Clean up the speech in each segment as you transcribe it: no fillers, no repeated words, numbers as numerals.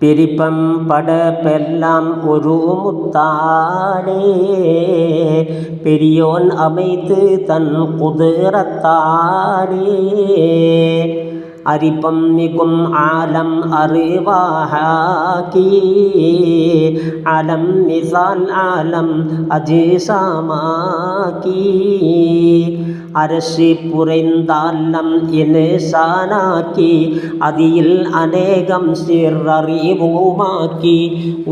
പെരിപ്പം പടപ്പെല്ലാം ഒരു മുത്താണേ, പെരിയോൻ அமைத்து தன் குதிரத்தானே. അരിപ്പം മികും ആലം അറിവാഹാക്കി, ആലം മിസാൽ ആലം അജിസാമാക്കി. അരശി പുരൈന്താലം ഇൻസാനാക്കി, അതിൽ അനേകം സിററിവുമാക്കി.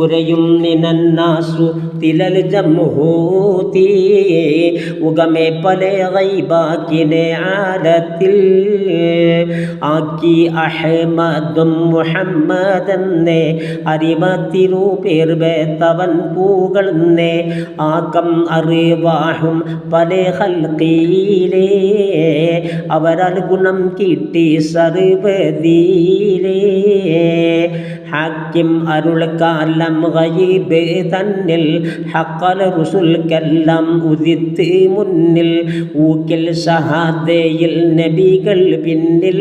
ഉരയും നിനന്നാസു തിലൽ ജംഹൂതി, ഉഗമേ പല ഗൈബാക്കിനെ ആലത്തിൽ ആക്കി. അഹ്മദും മുഹമ്മദെന്നേ അരിമത്തിരുപേർ വേത്തവൻ പൂകളെന്നേ. ആക്കം അറിവാഹും പല ഹൽക്കിയിലേ, അവരാൽ ഗുണം കിട്ടി സർവ്വതിയിലേ. ഹാക്കിം അരുൾ കാലം ഗൈബ് തന്നിൽ, ഹഖൽ റുസുൽക്കെല്ലാം ഉദിത്ത് മുന്നിൽ. ഊക്കിൽ ഷഹാദയിൽ നബികൾ പിന്നിൽ,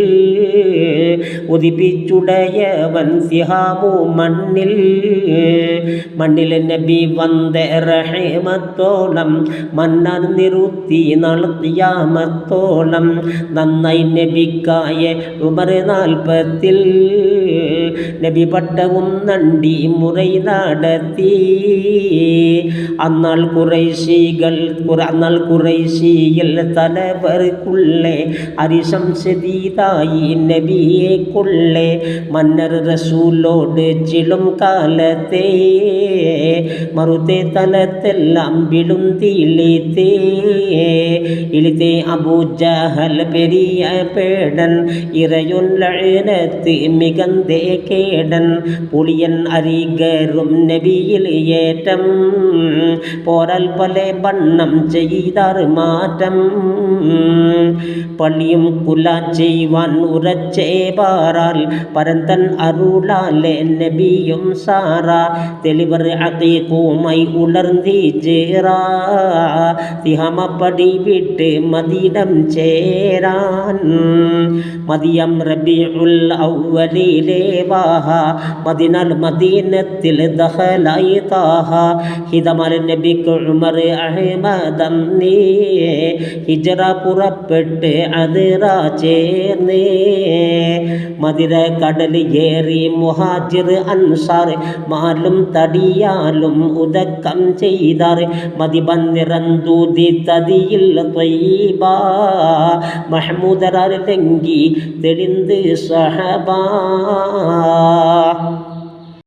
ഉദിപ്പിച്ചുടയവൻ സിഹാമു മണ്ണിൽ. മണ്ണിൽ നബി വந்த റഹ്മത്തോളം, മന്നാൻ നിറുത്തി നൽകിയാമത്തോളം. നന്നായി നബിക്കായ ഉമർ 40 നബി പട്ടവും നണ്ടി മുറൈ നടത്തി. അന്നാൾ കുറൈശിയിൽ തലവർക്കുള്ളേ അരിശം ശദീദായി നബിയെ കൊള്ളേ. മന്നർ റസൂലോട് ചിലും കാലത്തേ, മറുതേ തലത്തെല്ലാം വിളും തീളിത്തേ. ഇളിത്തേ അബൂജഹൽ പെരിയ പേടൻ, ഇറയൊൻ ലഅനത്ത് മികന്തേ കേടൻ. പുളിയൻ അരികരും നബിയിൽ ഏറ്റം, പോരൽ പല ബണ്ണം ചെയ്താർ മാറ്റം. പള്ളിയും കുല ചെയ്യുവാൻ ഉറച്ചേ പാറാൽ, പരന്തൻ അരുളാലെ നബിയും സാറ. തെളിവർ അഖീഖുമായി ഉണർന്നി ചേരാ, തിഹമപ്പടി വിട്ട് മദീനം ചേരാൻ. മദിയം റബീഉൽ അവ്വലിലെ വാഹ, മദിനാൽ മദീനത്തിൽ ദഖലായി താഹ. ഹിദമൽ നബിക്ക് ഉമർ അഹ്മദന്നേ, ഹിജ്റ പുറപ്പെട്ട് അതിറ ചേർന്നേ. മദിര കടൽ ഏറി മുഹാജിർ അൻസാർ, മാലും തടിയാലും ഉദക്കം ചെയ്താർ. മദിബന്നിറന്തൂതി തതിയിൽ ത്വയ്ബ, മഹ്മൂദരാർ ലംഘി തെളിന്ത് സഹബ.